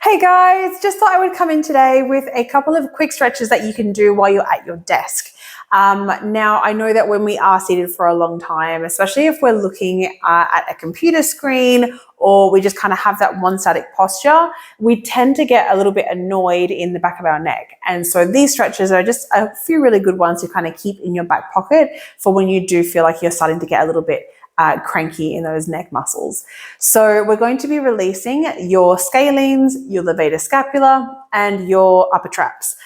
Hey guys, just thought I would come in today with a couple of quick stretches that you can do while you're at your desk. Now, I know that when we are seated for a long time, especially if we're looking at a computer screen or we just kind of have that one static posture, we tend to get a little bit annoyed in the back of our neck. And so these stretches are just a few really good ones to kind of keep in your back pocket for when you do feel like you're starting to get a little bit cranky in those neck muscles. So we're going to be releasing your scalenes, your levator scapula, and your upper traps.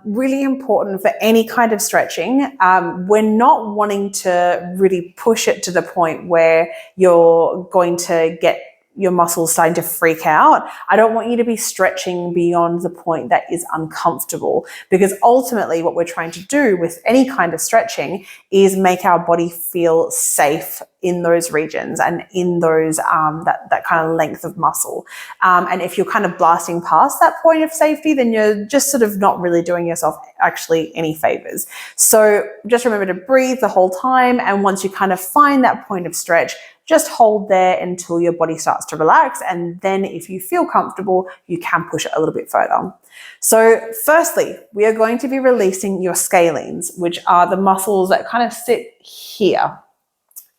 Really important for any kind of stretching. We're not wanting to really push it to the point where you're going to get your muscles starting to freak out. I don't want you to be stretching beyond the point that is uncomfortable, because ultimately what we're trying to do with any kind of stretching is make our body feel safe in those regions and in those that kind of length of muscle. And if you're kind of blasting past that point of safety, then you're just sort of not really doing yourself actually any favors. So just remember to breathe the whole time. And once you kind of find that point of stretch, just hold there until your body starts to relax. And then if you feel comfortable, you can push it a little bit further. So firstly, we are going to be releasing your scalenes, which are the muscles that kind of sit here.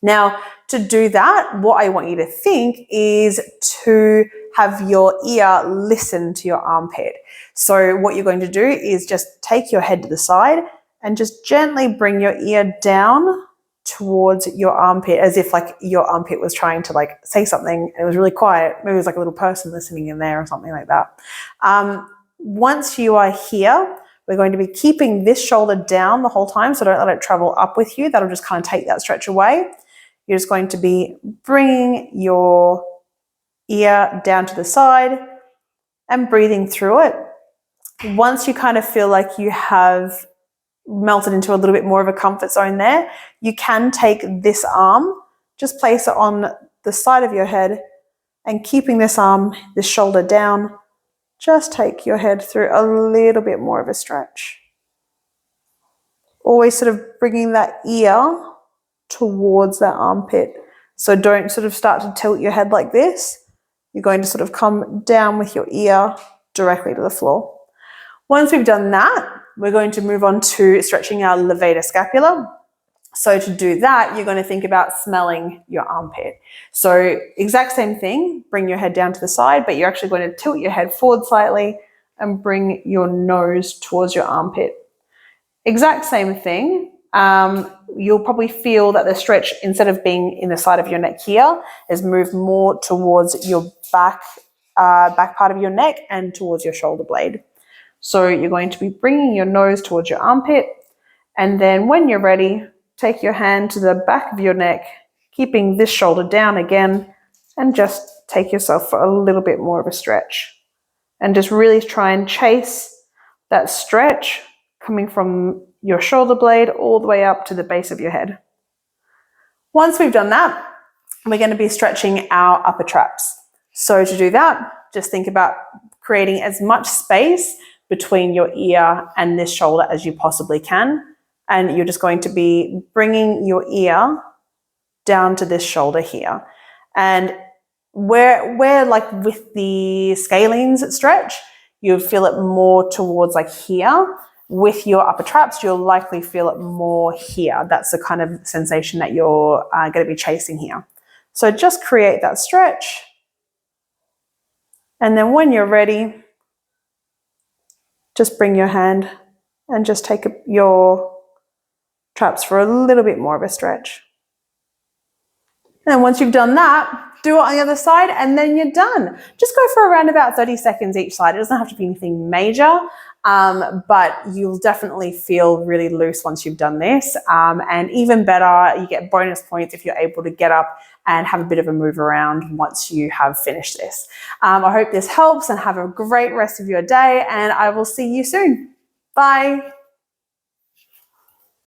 Now, to do that, what I want you to think is to have your ear listen to your armpit. So what you're going to do is just take your head to the side and just gently bring your ear down towards your armpit, as if like your armpit was trying to like say something and it was really quiet. Maybe it was like a little person listening in there or something like that. Once you are here, we're going to be keeping this shoulder down the whole time, so don't let it travel up with you. That'll just kind of take that stretch away. You're just going to be bringing your ear down to the side and breathing through it. Once you kind of feel like you have melted into a little bit more of a comfort zone there, you can take this arm, just place it on the side of your head, and keeping this arm, this shoulder down, just take your head through a little bit more of a stretch. Always sort of bringing that ear towards that armpit. So don't sort of start to tilt your head like this. You're going to sort of come down with your ear directly to the floor. Once we've done that, we're going to move on to stretching our levator scapula. So to do that, you're going to think about smelling your armpit. So exact same thing, bring your head down to the side, but you're actually going to tilt your head forward slightly and bring your nose towards your armpit. Exact same thing. You'll probably feel that the stretch, instead of being in the side of your neck here, is moved more towards your back part of your neck and towards your shoulder blade. So you're going to be bringing your nose towards your armpit, and then when you're ready, take your hand to the back of your neck, keeping this shoulder down again, and just take yourself for a little bit more of a stretch. And just really try and chase that stretch coming from your shoulder blade all the way up to the base of your head. Once we've done that, we're going to be stretching our upper traps. So to do that, just think about creating as much space between your ear and this shoulder as you possibly can. And you're just going to be bringing your ear down to this shoulder here. And where like with the scalenes stretch, you'll feel it more towards like here. With your upper traps, you'll likely feel it more here. That's the kind of sensation that you're going to be chasing here. So just create that stretch. And then when you're ready, just bring your hand and just take your traps for a little bit more of a stretch. And once you've done that, do it on the other side and then you're done. Just go for around about 30 seconds each side. It doesn't have to be anything major, but you'll definitely feel really loose once you've done this. And even better, you get bonus points if you're able to get up and have a bit of a move around once you have finished this. I hope this helps, and have a great rest of your day, and I will see you soon. Bye.